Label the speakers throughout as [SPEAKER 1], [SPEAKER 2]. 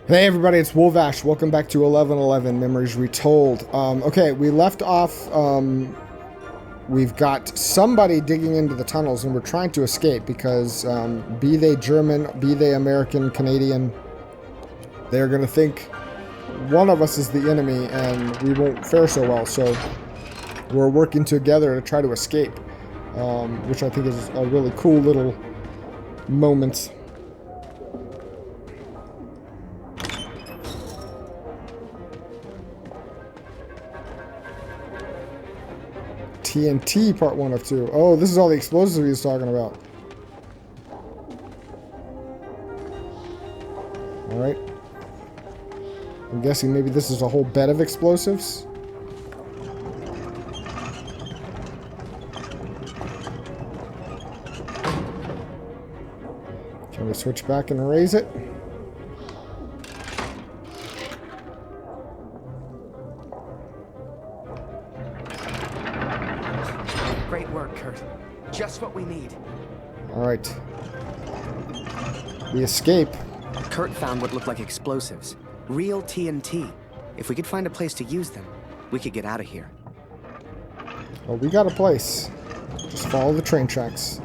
[SPEAKER 1] Hey everybody, it's Wolvash. Welcome back to 1111 Memories Retold. Okay, we left off, we've got somebody digging into the tunnels and we're trying to escape because, be they German, be they American, Canadian, they're going to think one of us is the enemy and we won't fare so well. So we're working together to try to escape, which I think is a really cool little moment. TNT part 1 of 2. Oh, this is all the explosives he was talking about. Alright. I'm guessing maybe this is a whole bed of explosives. Can we switch back and erase it?
[SPEAKER 2] Great work, Kurt. Just what we need.
[SPEAKER 1] Alright. We escape.
[SPEAKER 2] Kurt found what looked like explosives. Real TNT. If we could find a place to use them, we could get out of here.
[SPEAKER 1] Well, we got a place. Just follow the train tracks.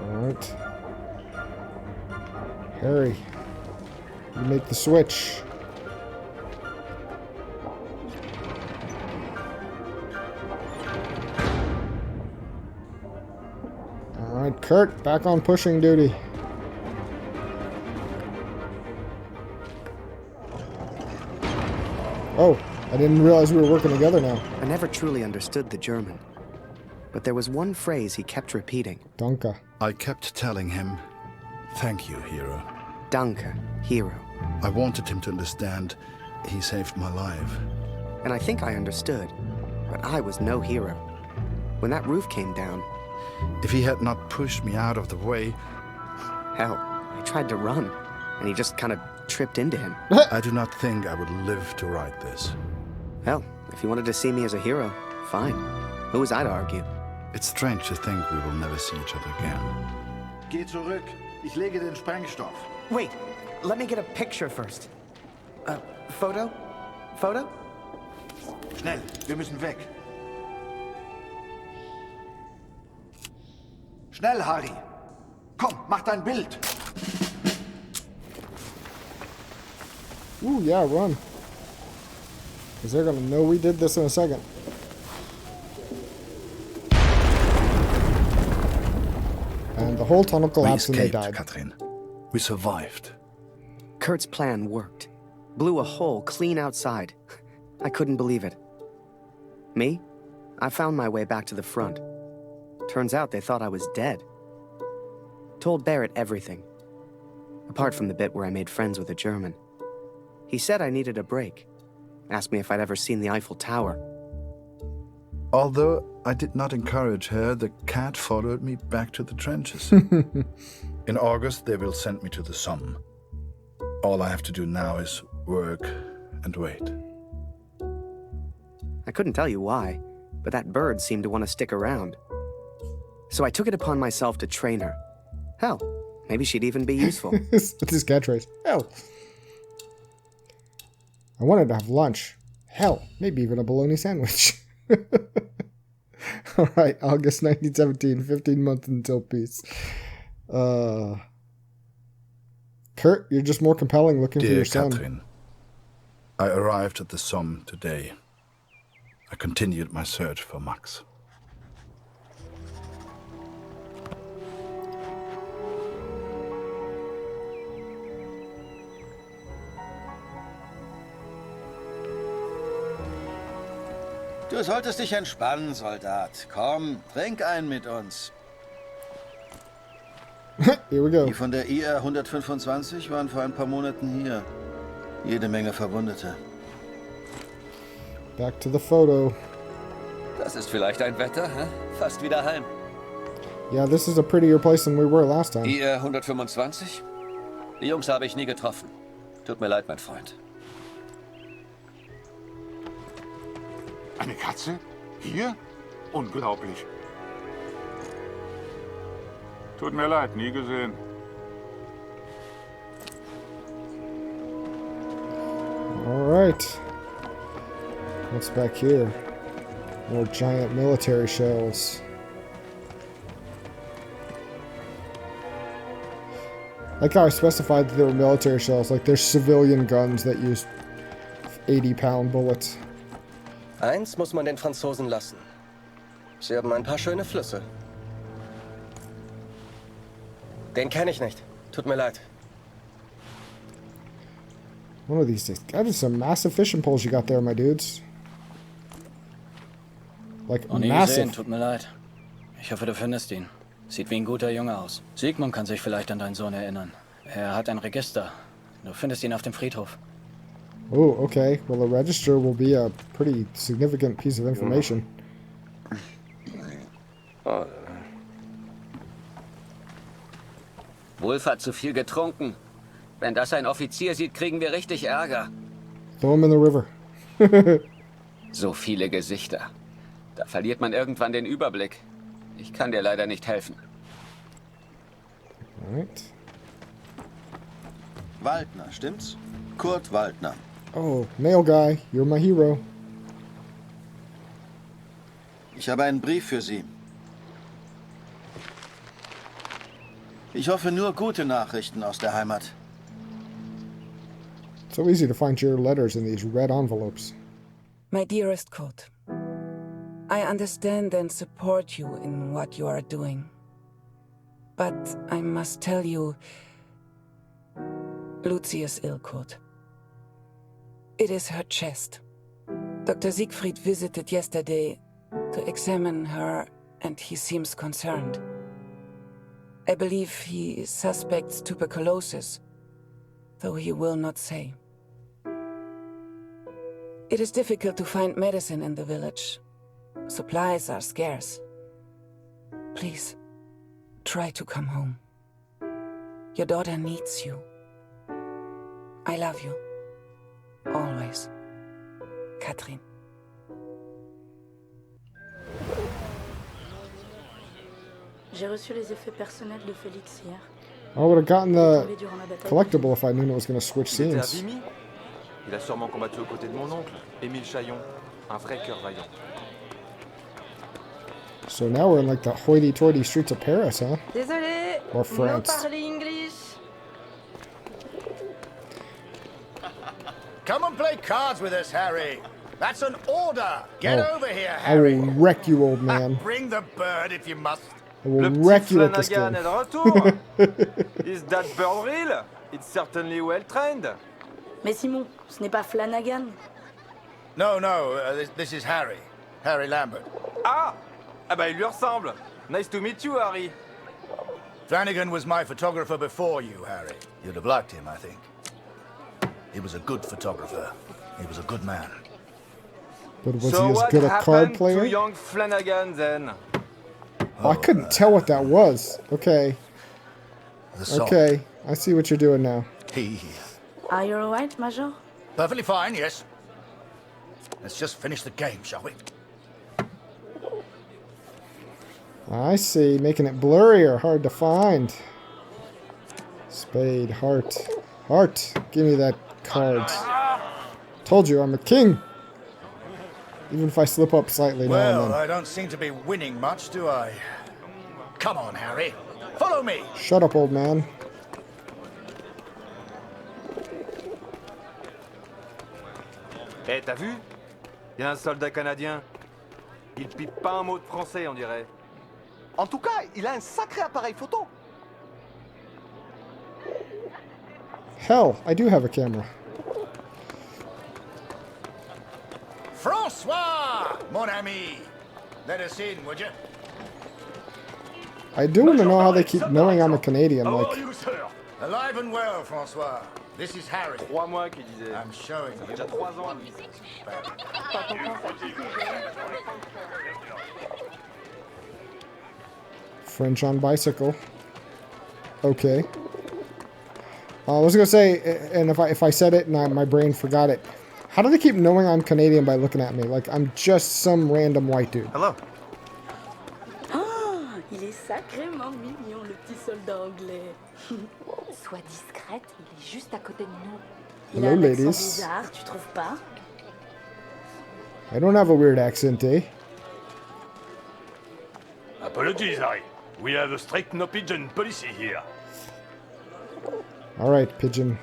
[SPEAKER 1] Alright. Harry, you make the switch. Alright, Kurt, back on pushing duty. Oh, I didn't realize we were working together now.
[SPEAKER 2] I never truly understood the German, but there was one phrase he kept repeating.
[SPEAKER 1] Danke.
[SPEAKER 3] I kept telling him, "Thank you, hero."
[SPEAKER 2] Danke, hero.
[SPEAKER 3] I wanted him to understand he saved my life.
[SPEAKER 2] And I think I understood, but I was no hero. When that roof came down,
[SPEAKER 3] If he had not pushed me out of the way,
[SPEAKER 2] hell, I tried to run, and he just kind of tripped into him.
[SPEAKER 3] I do not think I would live to write this.
[SPEAKER 2] Hell, if you wanted to see me as a hero, fine. Who was I to argue?
[SPEAKER 3] It's strange to think we will never see each other again.
[SPEAKER 4] Geh zurück. Ich lege den Sprengstoff.
[SPEAKER 2] Wait, let me get a picture first. Photo? Photo?
[SPEAKER 4] Schnell, wir müssen weg. Schnell, Harry. Komm, mach dein Bild.
[SPEAKER 1] Ooh, yeah, run. Because they're going to know we did this in a second. And the whole tunnel collapsed and they died.
[SPEAKER 3] Katrin. We survived.
[SPEAKER 2] Kurt's plan worked. Blew a hole clean outside. I couldn't believe it. Me? I found my way back to the front. Turns out they thought I was dead. Told Barrett everything. Apart from the bit where I made friends with a German. He said I needed a break. Asked me if I'd ever seen the Eiffel Tower.
[SPEAKER 3] Although I did not encourage her, the cat followed me back to the trenches. In August, they will send me to the Somme. All I have to do now is work and wait.
[SPEAKER 2] I couldn't tell you why, but that bird seemed to want to stick around. So I took it upon myself to train her. Hell, maybe she'd even be useful.
[SPEAKER 1] It's his catchphrase. Hell. I wanted to have lunch. Hell, maybe even a bologna sandwich. Alright, August 1917, 15 months until peace. Kurt, you're just more compelling looking for
[SPEAKER 3] Dear
[SPEAKER 1] your son.
[SPEAKER 3] Katrin, I arrived at the Somme today. I continued my search for Max.
[SPEAKER 5] Du solltest dich entspannen, Soldat. Komm, trink einen mit uns.
[SPEAKER 1] Here we go.
[SPEAKER 5] Die von der IR 125 waren vor ein paar Monaten hier. Jede Menge Verwundete.
[SPEAKER 1] Back to the photo.
[SPEAKER 6] Das ist vielleicht ein Wetter, hä? Fast wieder heim.
[SPEAKER 1] Yeah, this is a prettier place than we were last time.
[SPEAKER 6] IR 125? Die Jungs habe ich nie getroffen. Tut mir leid, mein Freund.
[SPEAKER 4] Eine Katze? Hier?
[SPEAKER 7] Unglaublich. Tut mir leid, nie gesehen.
[SPEAKER 1] All right. What's back here? More giant military shells. Like how I specified that there were military shells, like there's civilian guns that use 80-pound bullets.
[SPEAKER 8] Eins muss man den Franzosen lassen. Sie haben ein paar schöne Flüsse. Den kenne ich nicht. Tut mir leid.
[SPEAKER 1] One of these days. That is some massive fishing poles you got there, my dudes. Like,
[SPEAKER 9] Noch nie gesehen,
[SPEAKER 1] massive.
[SPEAKER 9] tut mir leid. Ich hoffe, du findest ihn. Sieht wie ein guter Junge aus. Sigmund kann sich vielleicht an deinen Sohn erinnern. Er hat ein Register. Du findest ihn auf dem Friedhof.
[SPEAKER 1] Oh, okay. Well, a register will be a pretty significant piece of information.
[SPEAKER 6] Wolf hat zu viel getrunken. Wenn das ein Offizier sieht, kriegen wir richtig Ärger.
[SPEAKER 1] Throw him in the river.
[SPEAKER 6] So viele Gesichter. Da verliert man irgendwann den Überblick. Ich kann dir leider nicht helfen.
[SPEAKER 1] Alright.
[SPEAKER 5] Waldner, stimmt's? Kurt Waldner.
[SPEAKER 1] Oh, male guy. You're my hero.
[SPEAKER 5] Ich habe einen Brief für Sie. Ich hoffe nur gute Nachrichten aus der Heimat.
[SPEAKER 1] It's so easy to find your letters in these red envelopes.
[SPEAKER 10] My dearest Koch, I understand and support you in what you are doing. But I must tell you, Lucy is ill, Koch. It is her chest. Dr. Siegfried visited yesterday to examine her, and he seems concerned. I believe he suspects tuberculosis, though he will not say. It is difficult to find medicine in the village. Supplies are scarce. Please, try to come home. Your daughter needs you. I love you. Always. Katrin.
[SPEAKER 11] J'ai reçu les effets personnels de Félix hier.
[SPEAKER 1] I would have gotten the collectible if I knew it was going to switch
[SPEAKER 12] Il était à
[SPEAKER 1] scenes.
[SPEAKER 12] Vimy. Il a sûrement combattu aux côtés de mon oncle, Émile Chaillon, un vrai cœur vaillant.
[SPEAKER 1] So now we're in like the hoity-toity streets of Paris, huh?
[SPEAKER 11] Désolé,
[SPEAKER 1] Or France.
[SPEAKER 11] no parler English.
[SPEAKER 13] Come and play cards with us, Harry. That's an order. Get
[SPEAKER 1] Oh,
[SPEAKER 13] over here,
[SPEAKER 1] I will
[SPEAKER 13] Harry.
[SPEAKER 1] wreck you, old man.
[SPEAKER 13] Bring the bird if you must.
[SPEAKER 1] I will
[SPEAKER 12] Le
[SPEAKER 1] wreck
[SPEAKER 12] petit
[SPEAKER 1] you at this
[SPEAKER 12] Flanagan
[SPEAKER 1] game.
[SPEAKER 12] est de retour. Is that bird real? It's certainly well trained.
[SPEAKER 11] Mais Simon, ce n'est pas Flanagan.
[SPEAKER 13] No, this is Harry. Harry Lambert.
[SPEAKER 12] Ah! Ah bah il lui ressemble. Nice to meet you, Harry.
[SPEAKER 13] Flanagan was my photographer before you, Harry. You'd have liked him, I think. He was a good photographer. He was a good man.
[SPEAKER 1] But was
[SPEAKER 12] So
[SPEAKER 1] he as
[SPEAKER 12] what
[SPEAKER 1] good a card
[SPEAKER 12] happened
[SPEAKER 1] player?
[SPEAKER 12] to young Flanagan then?
[SPEAKER 1] Oh, I couldn't tell what that was. Okay.
[SPEAKER 13] The song.
[SPEAKER 1] Okay. I see what you're doing now.
[SPEAKER 13] He.
[SPEAKER 11] Are you alright, Major?
[SPEAKER 13] Perfectly fine, yes. Let's just finish the game, shall we?
[SPEAKER 1] I see. Making it blurrier. Hard to find. Spade. Heart. Heart. Give me that card. Told you, I'm a king. Even if I slip up slightly now
[SPEAKER 13] Well,
[SPEAKER 1] and then.
[SPEAKER 13] I don't seem to be winning much, do I? Come on, Harry. Follow me.
[SPEAKER 1] Shut up, old man.
[SPEAKER 12] Eh, t'as vu? Il y a un soldat canadien. Il pipe pas un mot de français, on dirait.
[SPEAKER 4] En tout cas, il a un sacré appareil photo.
[SPEAKER 1] Hell, I do have a camera.
[SPEAKER 13] François, mon ami. Let us in, would you?
[SPEAKER 1] I do want to know how they keep knowing I'm a Canadian.
[SPEAKER 13] How
[SPEAKER 1] Like,
[SPEAKER 13] are you, sir? Alive and well, François. This is Harry.
[SPEAKER 12] 3 mois qu'il disait.
[SPEAKER 13] I'm showing you.
[SPEAKER 12] Déjà 3 ans.
[SPEAKER 1] French on bicycle. Okay. I was gonna say, and if I said it and my brain forgot it, how do they keep knowing I'm Canadian by looking at me? Like I'm just some random white dude.
[SPEAKER 12] Hello.
[SPEAKER 11] sacrément mignon, le petit soldat anglais.
[SPEAKER 14] Sois discrète, il est juste à côté de nous.
[SPEAKER 11] Il a
[SPEAKER 1] Hello,
[SPEAKER 11] un accent
[SPEAKER 1] ladies.
[SPEAKER 11] bizarre, tu trouves pas?
[SPEAKER 1] I don't have a weird accent, eh?
[SPEAKER 15] Apologies, Harry. We have a strict no pigeon policy here.
[SPEAKER 1] All right, pigeon.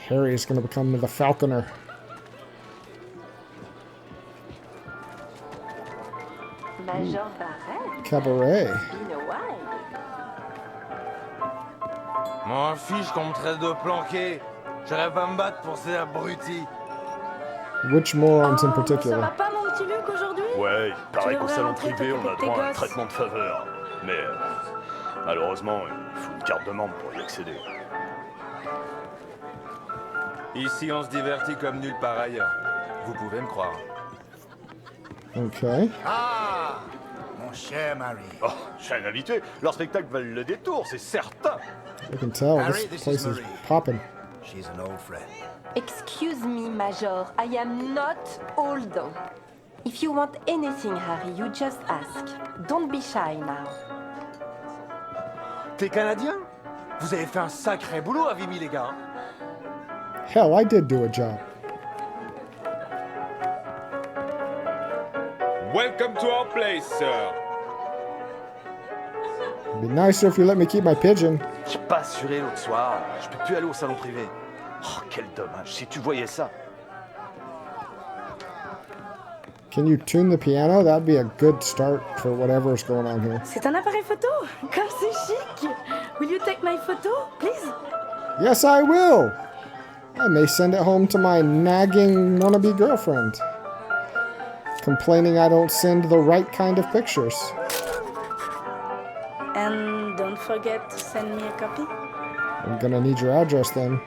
[SPEAKER 1] Harry is going to become the falconer.
[SPEAKER 14] Major Barrett.
[SPEAKER 1] Cabaret.
[SPEAKER 14] Been a while.
[SPEAKER 12] M'en fiche qu'on me traite de planqué. J'aurais pas me battre pour ces abrutis.
[SPEAKER 1] Which morons in
[SPEAKER 11] Ça va
[SPEAKER 1] particular?
[SPEAKER 11] pas, mon petit Luc, aujourd'hui?
[SPEAKER 15] Ouais, il paraît qu'au
[SPEAKER 11] devrais
[SPEAKER 15] salon
[SPEAKER 11] rentrer
[SPEAKER 15] privé, on a
[SPEAKER 11] t'occuper de
[SPEAKER 15] droit
[SPEAKER 11] tes
[SPEAKER 15] à un
[SPEAKER 11] gosses.
[SPEAKER 15] traitement de faveur. Mais malheureusement, il faut une carte de membre pour y accéder.
[SPEAKER 12] Ici, on se divertit comme nulle part ailleurs. Vous pouvez me croire.
[SPEAKER 1] Okay.
[SPEAKER 13] Ah, mon cher Mary.
[SPEAKER 15] Oh, je suis un habitué. Leur spectacle valent le détour, c'est certain.
[SPEAKER 1] I can tell
[SPEAKER 13] Harry,
[SPEAKER 1] this
[SPEAKER 13] this
[SPEAKER 1] place
[SPEAKER 13] is
[SPEAKER 1] is
[SPEAKER 13] Marie.
[SPEAKER 1] popping.
[SPEAKER 13] She's an old friend.
[SPEAKER 14] Excuse me, Major. I am not old. If you want anything, Harry, you just ask. Don't be shy now.
[SPEAKER 12] T'es Canadien? Vous avez fait un sacré boulot à Vimy, les gars.
[SPEAKER 1] Hell, I did do a job.
[SPEAKER 12] Welcome to our place, sir.
[SPEAKER 1] It'd be nicer if you let me keep my pigeon.
[SPEAKER 4] J'ai pas assuré l'autre soir. Je peux plus aller au salon privé. Oh, quel dommage. Si tu voyais ça.
[SPEAKER 1] Can you tune the piano? That'd be a good start for whatever's going on here.
[SPEAKER 11] C'est un appareil photo? Comme c'est chic! Will you take my photo, please?
[SPEAKER 1] Yes, I will! I may send it home to my nagging wannabe girlfriend. Complaining I don't send the right kind of pictures.
[SPEAKER 11] And don't forget to send me a copy.
[SPEAKER 1] I'm gonna need your address then.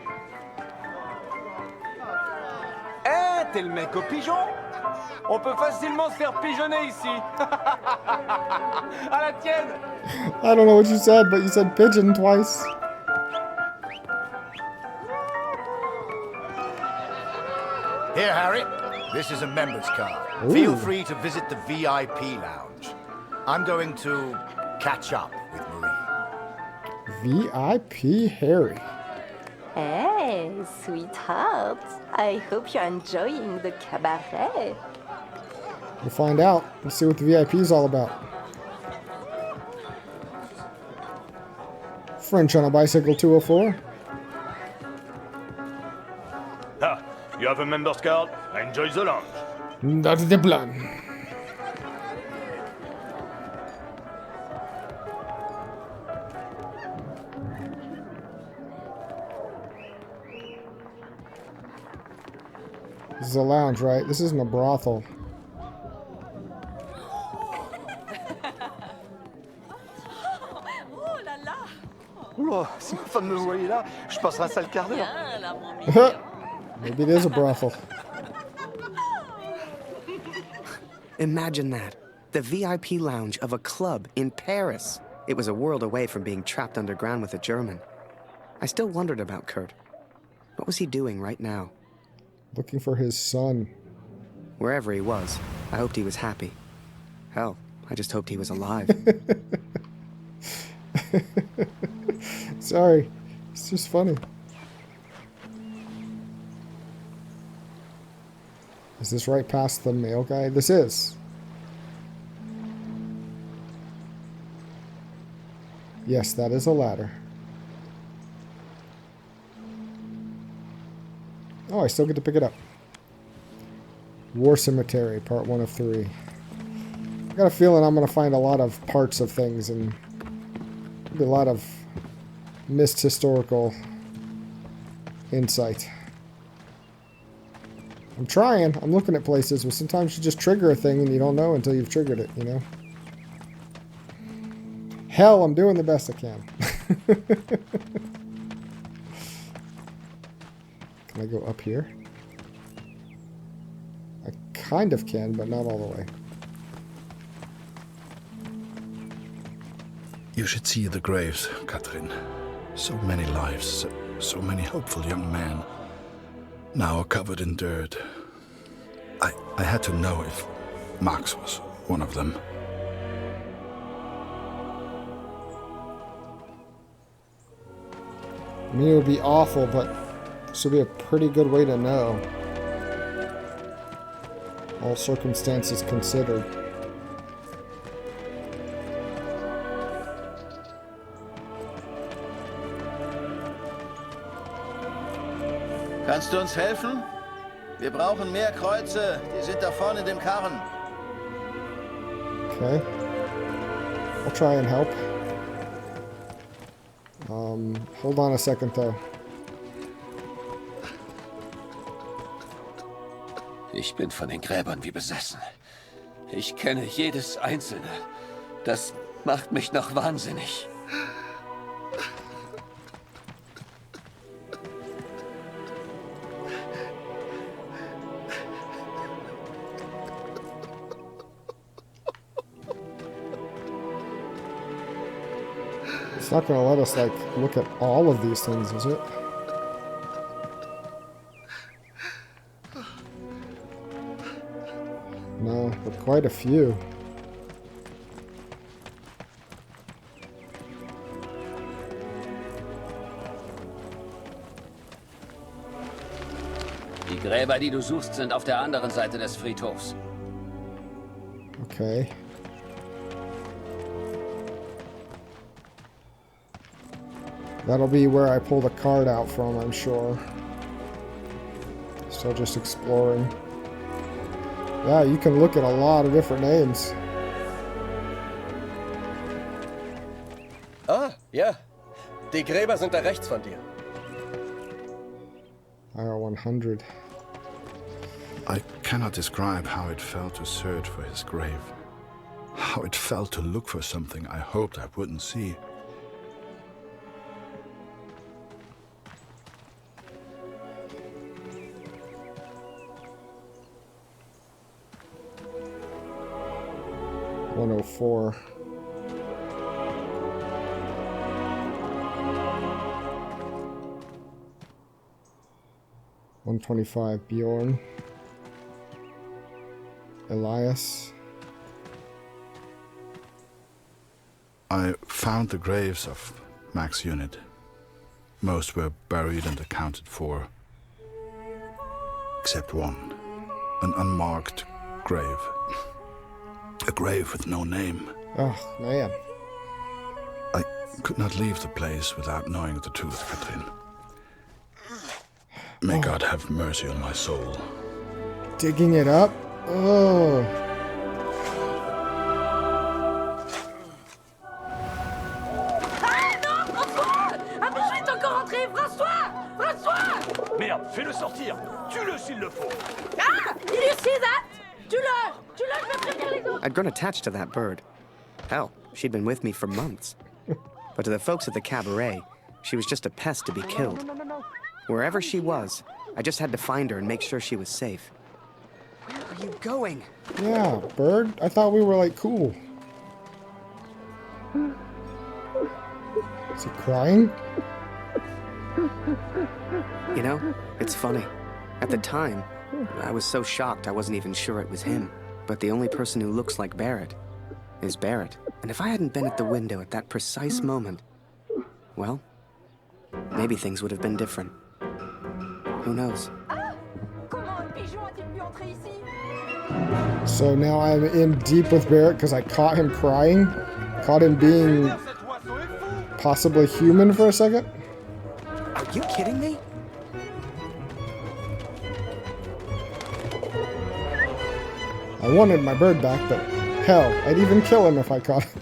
[SPEAKER 12] Eh, t'es le mec au pigeon? On peut facilement se faire pigeonner ici. À la tienne.
[SPEAKER 1] I don't know what you said, but you said pigeon twice.
[SPEAKER 13] Here, Harry. This is a member's card.
[SPEAKER 1] Ooh.
[SPEAKER 13] Feel free to visit the VIP lounge. I'm going to catch up with Marie.
[SPEAKER 1] VIP Harry.
[SPEAKER 14] Hey, sweetheart. I hope you're enjoying the cabaret.
[SPEAKER 1] We'll find out. Let's see what the VIP is all about. French on a bicycle 204.
[SPEAKER 15] Ah, you have a member's card. Enjoy the lounge.
[SPEAKER 1] That's the plan. This is a lounge, right? This isn't a brothel.
[SPEAKER 4] Oula, si ma femme me voyait là, je passerai un sale quart d'heure.
[SPEAKER 1] Maybe it is a brothel.
[SPEAKER 2] Imagine that. The VIP lounge of a club in Paris. It was a world away from being trapped underground with a German. I still wondered about Kurt. What was he doing right now?
[SPEAKER 1] Looking for his son.
[SPEAKER 2] Wherever he was, I hoped he was happy. Hell, I just hoped he was alive.
[SPEAKER 1] Sorry. It's just funny. Is this right past the mail guy? This is. Yes, that is a ladder. Oh, I still get to pick it up. War Cemetery, part 1 of 3. I got a feeling I'm going to find a lot of parts of things and maybe a lot of missed historical insight. I'm trying. I'm looking at places, but sometimes you just trigger a thing and you don't know until you've triggered it, you know? Hell, I'm doing the best I can. Can I go up here? I kind of can, but not all the way.
[SPEAKER 3] You should see the graves, Catherine. So many lives, so many hopeful young men, now covered in dirt. I had to know Max was one of them.
[SPEAKER 1] I mean, it would be awful, but this would be a pretty good way to know. All circumstances considered.
[SPEAKER 5] Kannst du uns helfen? Wir brauchen mehr Kreuze. Die sind da vorne in dem Karren.
[SPEAKER 1] Okay. I'll try and help. Hold on a second though.
[SPEAKER 6] Ich bin von den Gräbern wie besessen. Ich kenne jedes einzelne. Das macht mich noch wahnsinnig.
[SPEAKER 1] It's not going to let us, like, look at all of these things, is it? No, but quite a few.
[SPEAKER 6] Die Gräber, die du suchst, sind auf der anderen Seite des Friedhofs.
[SPEAKER 1] Okay. That'll be where I pull the card out from, I'm sure. Still just exploring. Yeah, you can look at a lot of different names.
[SPEAKER 8] Ah, ja. Die Gräber sind da rechts von dir.
[SPEAKER 1] IR 100.
[SPEAKER 3] I cannot describe how it felt to search for his grave. How it felt to look for something I hoped I wouldn't see.
[SPEAKER 1] .104. .125 Bjorn. Elias.
[SPEAKER 3] I found the graves of Mac's unit. Most were buried and accounted for. Except one. An unmarked grave. A grave with no name.
[SPEAKER 1] Oh, man.
[SPEAKER 3] I could not leave the place without knowing the truth, Katrin. May God have mercy on my soul.
[SPEAKER 1] Digging it up? Oh.
[SPEAKER 11] Ah non, François! Ah mais je vais encore entrer! François! François!
[SPEAKER 15] Merde, fais-le sortir. Tue-le s'il le faut.
[SPEAKER 11] Ah! Did you see that? Tue-le! Tue-le, je vais prévenir les autres!
[SPEAKER 2] I'd grown attached to that bird. Hell, she'd been with me for months. But to the folks at the cabaret, she was just a pest to be killed. Wherever she was, I just had to find her and make sure she was safe. Where are you going?
[SPEAKER 1] Yeah, bird. I thought we were, like, cool. Is he crying?
[SPEAKER 2] You know, it's funny. At the time, I was so shocked I wasn't even sure it was him. But the only person who looks like Barrett is Barrett. And if I hadn't been at the window at that precise moment, well, maybe things would have been different. Who knows?
[SPEAKER 1] So now I'm in deep with Barrett because I caught him crying. Caught him being possibly human for a second.
[SPEAKER 2] Are you kidding me?
[SPEAKER 1] I wanted my bird back, but hell, I'd even kill him if I caught him.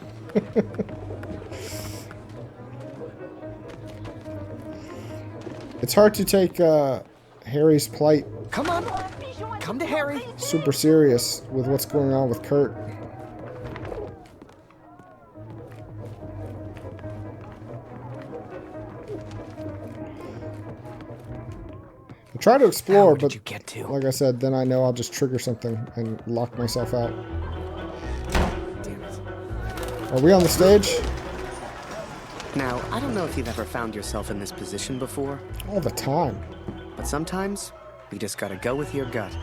[SPEAKER 1] It's hard to take Harry's plight
[SPEAKER 2] Come on, come to Harry.
[SPEAKER 1] super serious with what's going on with Kurt. I try to explore, but like I said, then I know I'll just trigger something and lock myself out. Are we on the stage?
[SPEAKER 2] Now, I don't know if you've ever found yourself in this position before.
[SPEAKER 1] All the time.
[SPEAKER 2] But sometimes, you just gotta go with your gut.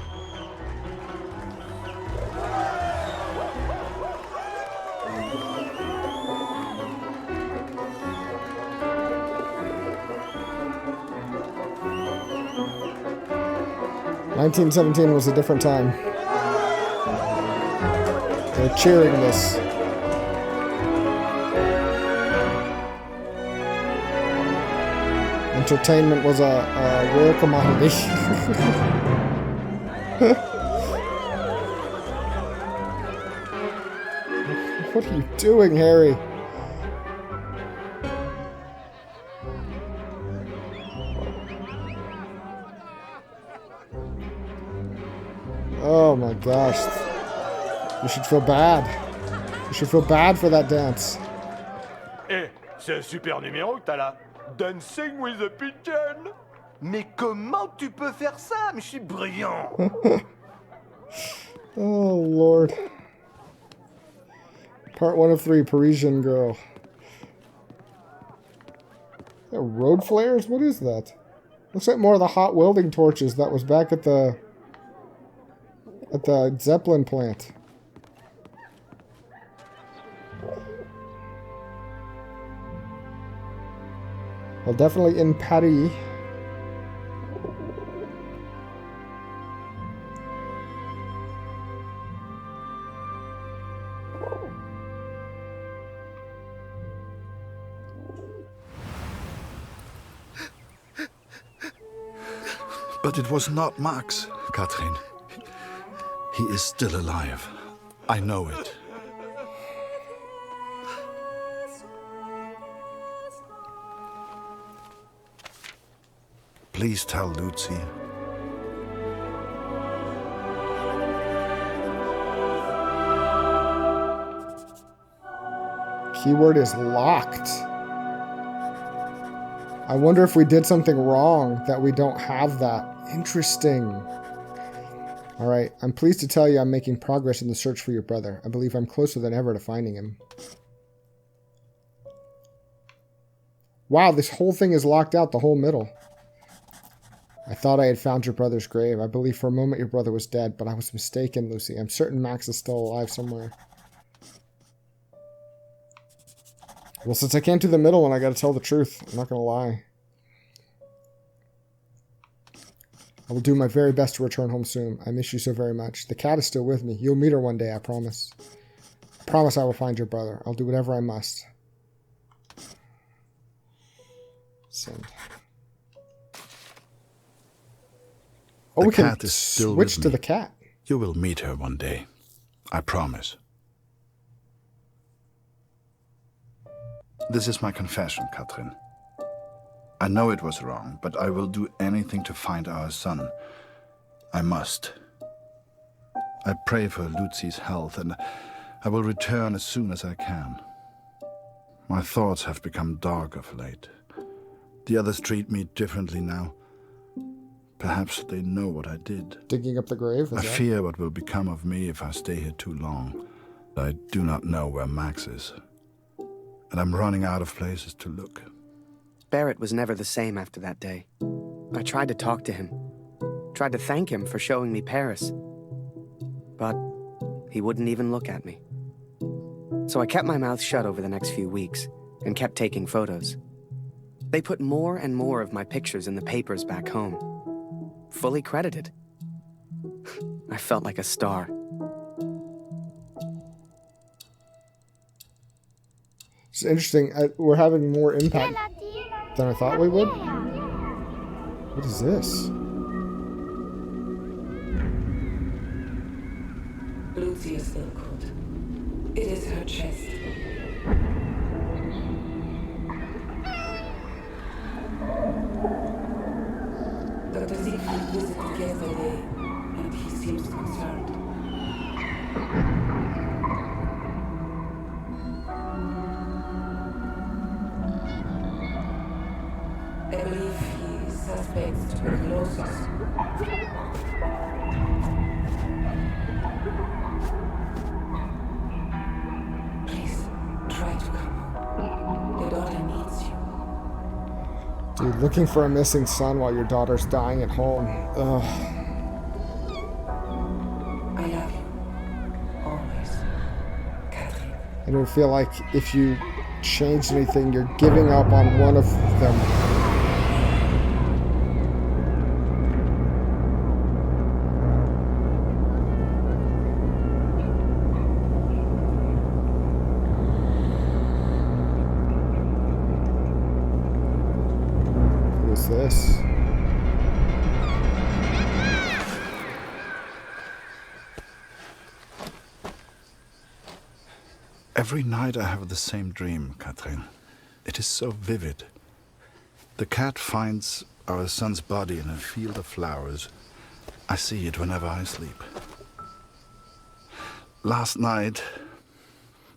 [SPEAKER 1] 1917 was a different time. They're cheering this. Entertainment was a rare commodity. What are you doing, Harry? Oh my gosh. You should feel bad. You should feel bad for that dance.
[SPEAKER 12] Eh, c'est un super numéro que t'as là. Dancing with a pigeon. Mais comment tu peux faire ça? Mais je suis brillant.
[SPEAKER 1] Oh Lord. Part 1 of 3, Parisian Girl. Is that road flares? What is that? Looks like more of the hot welding torches that was back at the Zeppelin plant. Well, definitely in Paris.
[SPEAKER 3] But it was not Max, Catherine. He is still alive. I know it. Please tell Lucy.
[SPEAKER 1] Keyword is locked. I wonder if we did something wrong that we don't have that. Interesting. Alright, I'm pleased to tell you I'm making progress in the search for your brother. I believe I'm closer than ever to finding him. Wow, this whole thing is locked out, the whole middle. I thought I had found your brother's grave. I believe for a moment your brother was dead, but I was mistaken, Lucy. I'm certain Max is still alive somewhere. Well, since I can't do the middle one, I gotta tell the truth. I'm not gonna lie. I will do my very best to return home soon. I miss you so very much. The cat is still with me. You'll meet her one day, I promise. I promise I will find your brother. I'll do whatever I must. Send. Oh, we can switch to the cat.
[SPEAKER 3] You will meet her one day. I promise. This is my confession, Catherine. I know it was wrong, but I will do anything to find our son. I must. I pray for Lucy's health, and I will return as soon as I can. My thoughts have become dark of late. The others treat me differently now. Perhaps they know what I did.
[SPEAKER 1] Digging up the grave?
[SPEAKER 3] I fear what will become of me if I stay here too long. I do not know where Max is. And I'm running out of places to look.
[SPEAKER 2] Barrett was never the same after that day. I tried to talk to him. Tried to thank him for showing me Paris. But he wouldn't even look at me. So I kept my mouth shut over the next few weeks and kept taking photos. They put more and more of my pictures in the papers back home. Fully credited. I felt like a star.
[SPEAKER 1] It's interesting. We're having more impact than I thought we would. What is this?
[SPEAKER 10] Lucy is still good. It is her chest. Dr. Siegfried visited yesterday, and he seems concerned. I believe he suspects tuberculosis. Please, try to come home. Your daughter needs you.
[SPEAKER 1] Dude, looking for a missing son while your daughter's dying at home. Ugh.
[SPEAKER 10] I love you. Always. Catherine.
[SPEAKER 1] I don't feel like if you change anything, you're giving up on one of them. this?
[SPEAKER 3] Every night I have the same dream, Catherine. It is so vivid. The cat finds our son's body in a field of flowers. I see it whenever I sleep. Last night,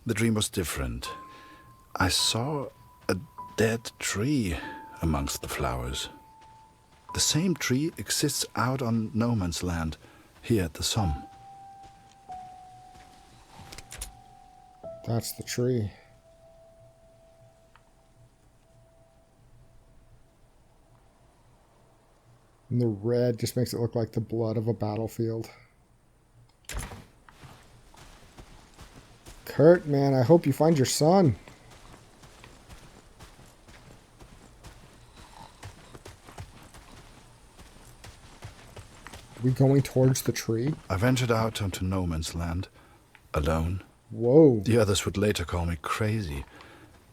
[SPEAKER 3] the dream was different. I saw a dead tree amongst the flowers. The same tree exists out on no man's land, here at the Somme.
[SPEAKER 1] That's the tree. And the red just makes it look like the blood of a battlefield. Kurt, man, I hope you find your son. Are we going towards the tree?
[SPEAKER 3] I ventured out onto no man's land, alone.
[SPEAKER 1] Whoa.
[SPEAKER 3] The others would later call me crazy,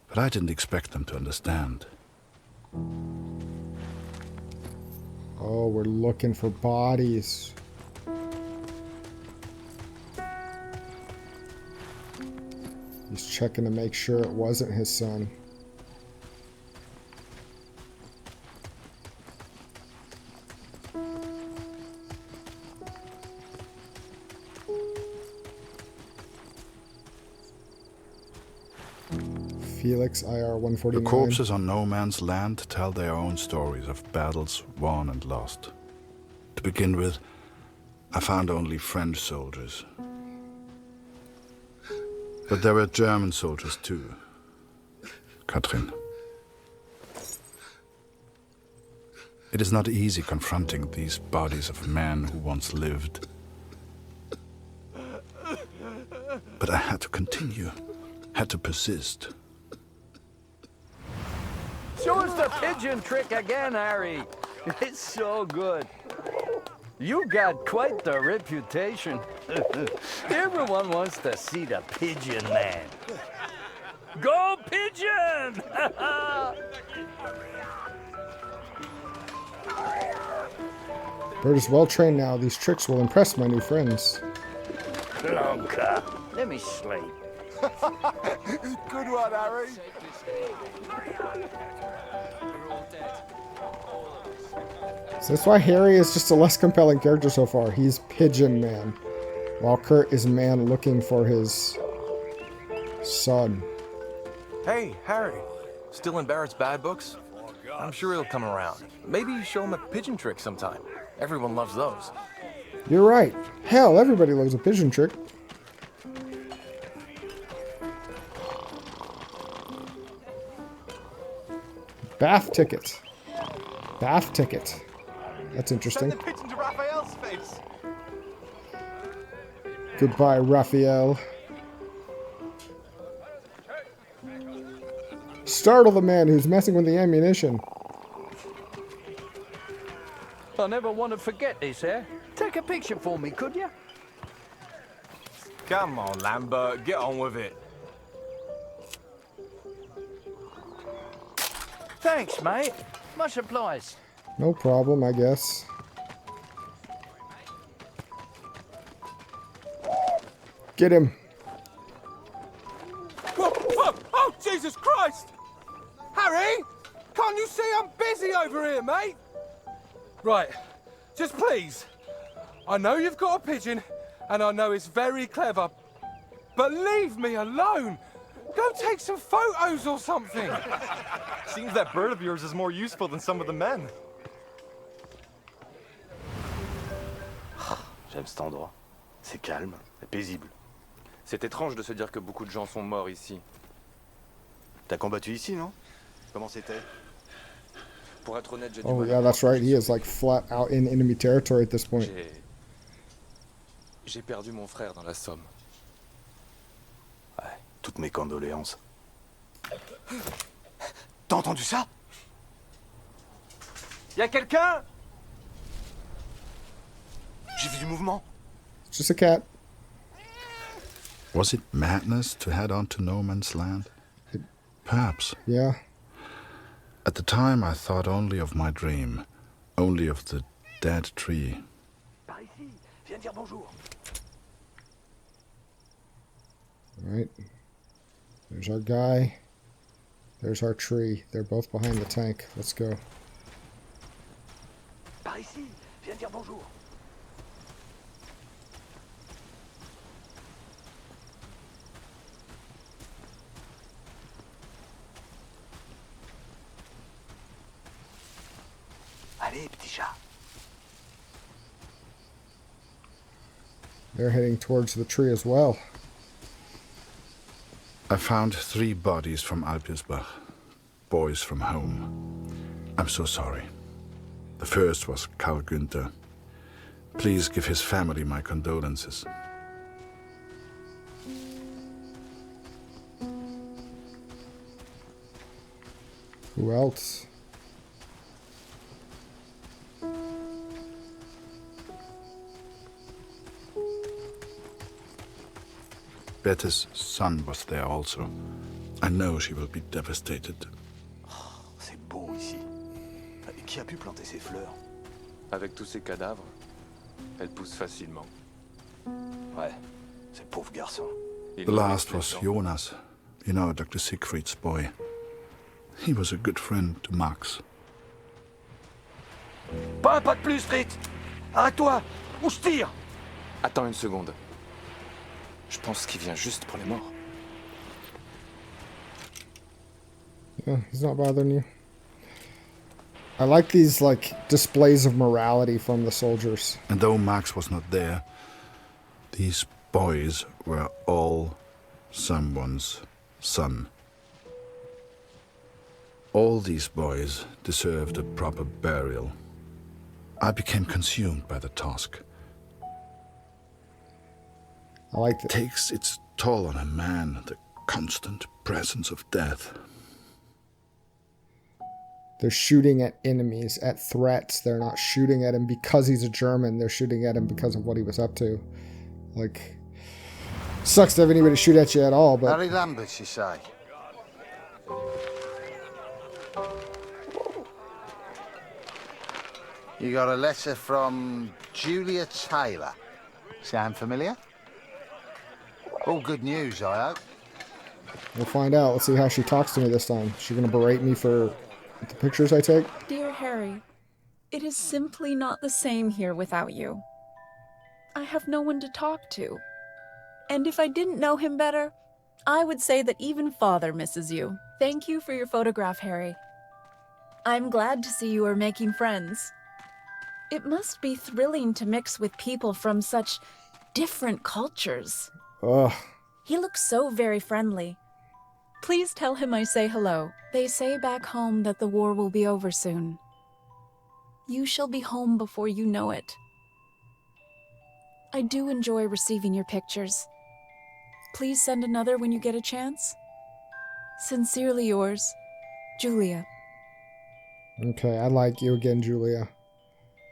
[SPEAKER 3] but I didn't expect them to understand.
[SPEAKER 1] Oh, we're looking for bodies. He's checking to make sure it wasn't his son. Felix, IR 149.
[SPEAKER 3] The corpses on no man's land tell their own stories of battles won and lost. To begin with, I found only French soldiers. But there were German soldiers too. Katrin. It is not easy confronting these bodies of men who once lived. But I had to continue, had to persist.
[SPEAKER 16] Show us the pigeon trick again, Harry. It's so good. You got quite the reputation. Everyone wants to see the pigeon man. Go pigeon!
[SPEAKER 1] Bird is well trained now. These tricks will impress my new friends.
[SPEAKER 16] Blanca, let me sleep.
[SPEAKER 12] Good one, Harry.
[SPEAKER 1] So that's why Harry is just a less compelling character so far. He's Pigeon Man, while Kurt is man looking for his son.
[SPEAKER 17] Hey, Harry. Still in Barrett's bad books? I'm sure he'll come around. Maybe you show him a pigeon trick sometime. Everyone loves those.
[SPEAKER 1] You're right. Hell, everybody loves a pigeon trick. Bath ticket. Bath ticket. That's interesting.
[SPEAKER 12] Send the pigeon to Raphael's face.
[SPEAKER 1] Goodbye, Raphael. Startle the man who's messing with the ammunition.
[SPEAKER 16] I'll never want to forget this, eh? Take a picture for me, could you?
[SPEAKER 17] Come on, Lambert. Get on with it.
[SPEAKER 16] Thanks, mate. Much obliged.
[SPEAKER 1] No problem, I guess. Get him.
[SPEAKER 18] Whoa, whoa, oh, Jesus Christ! Harry! Can't you see I'm busy over here, mate? Right, just please. I know you've got a pigeon, and I know it's very clever, but leave me alone. Go take some photos or something.
[SPEAKER 12] Seems that bird of yours is more useful than some of the men.
[SPEAKER 15] J'aime cet endroit. C'est calme et paisible.
[SPEAKER 17] C'est étrange de se dire que beaucoup de gens sont morts ici.
[SPEAKER 15] T'as combattu ici, non? Comment c'était?
[SPEAKER 17] Pour être honnête, j'ai
[SPEAKER 1] Oh yeah, that's right. He is like flat out in enemy territory at this point.
[SPEAKER 17] J'ai perdu mon frère dans la Somme.
[SPEAKER 15] Ouais, toutes mes condoléances. T'as entendu ça?
[SPEAKER 18] Y'a quelqu'un?
[SPEAKER 15] J'ai vu du mouvement.
[SPEAKER 1] It's just a cat.
[SPEAKER 3] Was it madness to head on to no man's land? Perhaps.
[SPEAKER 1] Yeah.
[SPEAKER 3] At the time, I thought only of my dream, only of the dead tree.
[SPEAKER 1] Alright. There's our guy. There's our tree. They're both behind the tank. Let's go.
[SPEAKER 4] Par ici, viens dire bonjour. Allez, petit chat.
[SPEAKER 1] They're heading towards the tree as well.
[SPEAKER 3] I found 3 bodies from Alpirsbach, boys from home. I'm so sorry. The first was Karl Günther. Please give his family my condolences.
[SPEAKER 1] Who else?
[SPEAKER 3] Bette's son was there also. I know she will be devastated.
[SPEAKER 4] C'est beau ici. Et qui a pu planter ces fleurs?
[SPEAKER 17] Avec tous ces cadavres, elles poussent facilement.
[SPEAKER 4] Ouais, ces pauvres garçons.
[SPEAKER 3] The last was Jonas, you know, Dr. Siegfried's boy. He was a good friend to Max.
[SPEAKER 4] Pas un pas de plus, Fritz! Arrête-toi! Ou je tire!
[SPEAKER 17] Attends une seconde. Je pense qu'il vient juste pour les morts.
[SPEAKER 1] Yeah, he's not bothering you. I like these, like, displays of morality from the soldiers.
[SPEAKER 3] And though Max was not there, these boys were all someone's son. All these boys deserved a proper burial. I became consumed by the task.
[SPEAKER 1] I like that.
[SPEAKER 3] It takes its toll on a man, the constant presence of death.
[SPEAKER 1] They're shooting at enemies, at threats. They're not shooting at him because he's a German. They're shooting at him because of what he was up to. Like, sucks to have anybody shoot at you at all, but...
[SPEAKER 13] Harry Lambert, you say? You got a letter from Julia Taylor. Sound familiar? All good news, I hope.
[SPEAKER 1] We'll find out. Let's see how she talks to me this time. Is she going to berate me for the pictures I take?
[SPEAKER 19] Dear Harry, it is simply not the same here without you. I have no one to talk to. And if I didn't know him better, I would say that even Father misses you. Thank you for your photograph, Harry. I'm glad to see you are making friends. It must be thrilling to mix with people from such different cultures.
[SPEAKER 1] Ugh.
[SPEAKER 19] He looks so very friendly. Please tell him I say hello. They say back home that the war will be over soon. You shall be home before you know it. I do enjoy receiving your pictures. Please send another when you get a chance. Sincerely yours, Julia.
[SPEAKER 1] Okay, I like you again, Julia.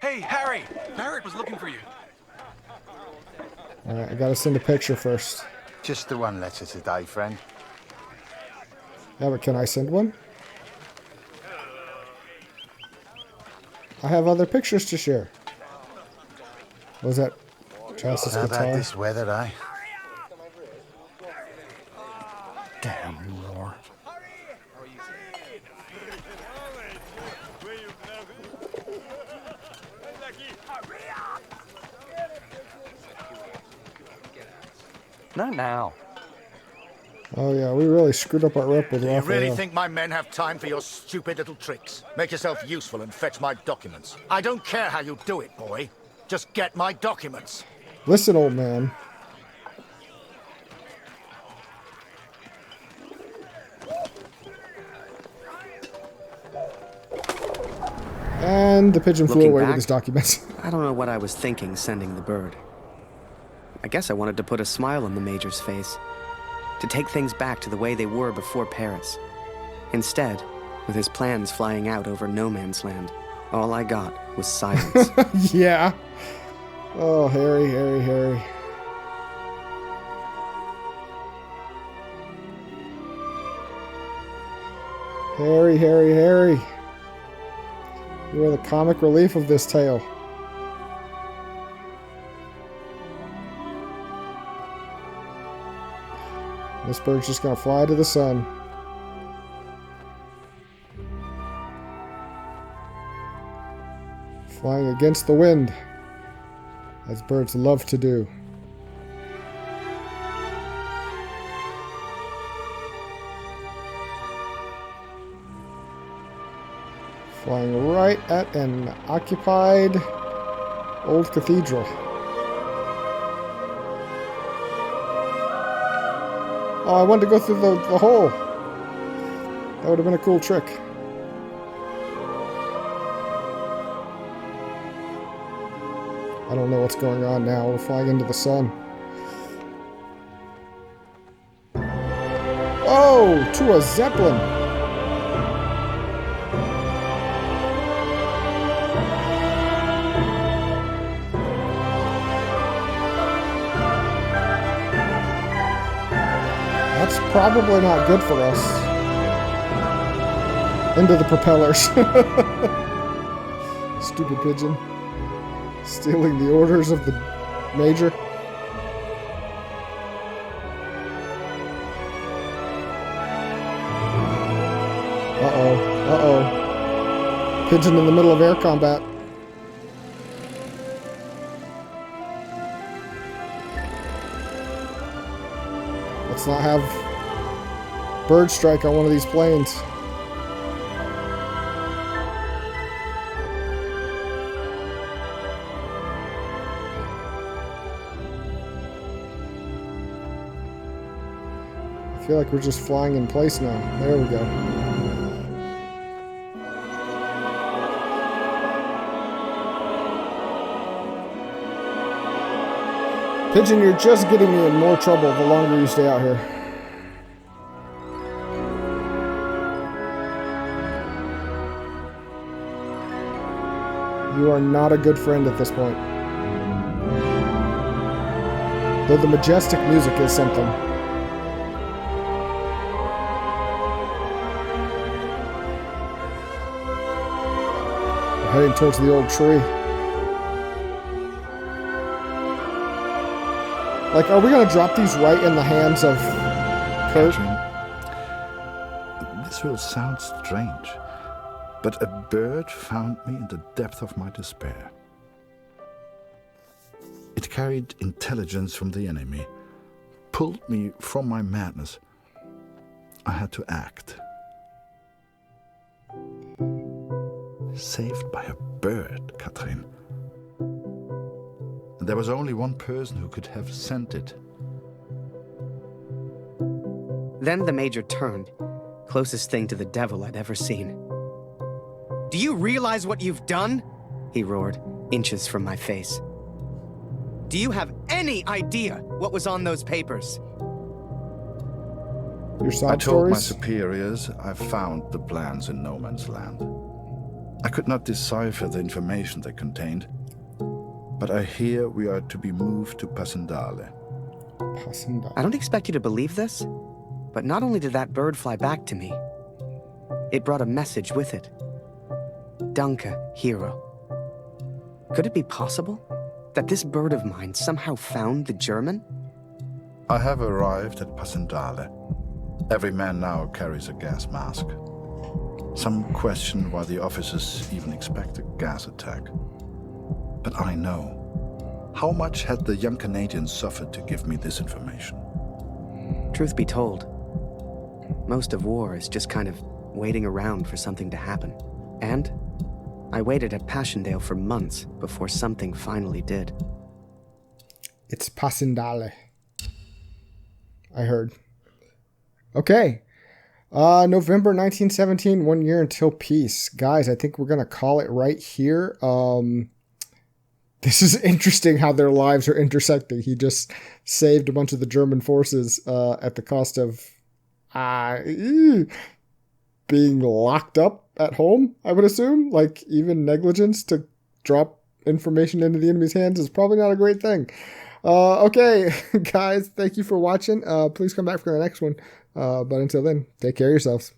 [SPEAKER 18] Hey, Harry! Barrett was looking for you.
[SPEAKER 1] Alright, I gotta send a picture first.
[SPEAKER 13] Just the one letter today, friend.
[SPEAKER 1] Yeah, but can I send one? I have other pictures to share. What was that? Justice
[SPEAKER 13] How
[SPEAKER 1] guitar?
[SPEAKER 13] about this weather, eh?
[SPEAKER 1] Damn war.
[SPEAKER 16] Not now.
[SPEAKER 1] Oh yeah, we really screwed up our rep with
[SPEAKER 13] Do you
[SPEAKER 1] Raphael.
[SPEAKER 13] really think my men have time for your stupid little tricks? Make yourself useful and fetch my documents. I don't care how you do it, boy. Just get my documents.
[SPEAKER 1] Listen, old man. And the pigeon flew
[SPEAKER 2] Looking
[SPEAKER 1] away
[SPEAKER 2] back,
[SPEAKER 1] with his documents.
[SPEAKER 2] I don't know what I was thinking sending the bird. I guess I wanted to put a smile on the Major's face. To take things back to the way they were before Paris. Instead, with his plans flying out over no man's land, all I got was silence.
[SPEAKER 1] Yeah. Oh, Harry, Harry, Harry. Harry, Harry, Harry. You are the comic relief of this tale. This bird's just gonna fly to the sun. Flying against the wind, as birds love to do. Flying right at an occupied old cathedral. Oh, I wanted to go through the hole. That would have been a cool trick. I don't know what's going on now. We're flying into the sun. Oh, to a Zeppelin. That's probably not good for us. Into the propellers. Stupid pigeon. Stealing the orders of the major. Uh-oh. Uh-oh. Pigeon in the middle of air combat. Let's not have bird strike on one of these planes. I feel like we're just flying in place now. There we go. Pigeon, you're just getting me in more trouble the longer you stay out here. You are not a good friend at this point. Though the majestic music is something. We're heading towards the old tree. Like, are we going to drop these right in the hands of Kurt?
[SPEAKER 3] This will sound strange, but a bird found me in the depth of my despair. It carried intelligence from the enemy, pulled me from my madness. I had to act. Saved by a bird, Katrin. There was only one person who could have sent it.
[SPEAKER 2] Then the Major turned, closest thing to the devil I'd ever seen. "Do you realize what you've done?" he roared, inches from my face. "Do you have any idea what was on those papers?"
[SPEAKER 1] Your sob
[SPEAKER 3] I told my
[SPEAKER 1] stories?
[SPEAKER 3] superiors I found the plans in no man's land. I could not decipher the information they contained, but I hear we are to be moved to Passendale.
[SPEAKER 2] I don't expect you to believe this, but not only did that bird fly back to me, it brought a message with it. Danke, hero. Could it be possible that this bird of mine somehow found the German?
[SPEAKER 3] I have arrived at Passendale. Every man now carries a gas mask. Some question why the officers even expect a gas attack. But I know. How much had the young Canadian suffered to give me this information?
[SPEAKER 2] Truth be told, most of war is just kind of waiting around for something to happen. And I waited at Passchendaele for months before something finally did.
[SPEAKER 1] It's Passendale. I heard. Okay. November 1917, 1 year until peace. Guys, I think we're going to call it right here. This is interesting how their lives are intersecting. He just saved a bunch of the German forces at the cost of being locked up at home, I would assume. Like, even negligence to drop information into the enemy's hands is probably not a great thing. Okay, guys, thank you for watching. Please come back for the next one. But until then, take care of yourselves.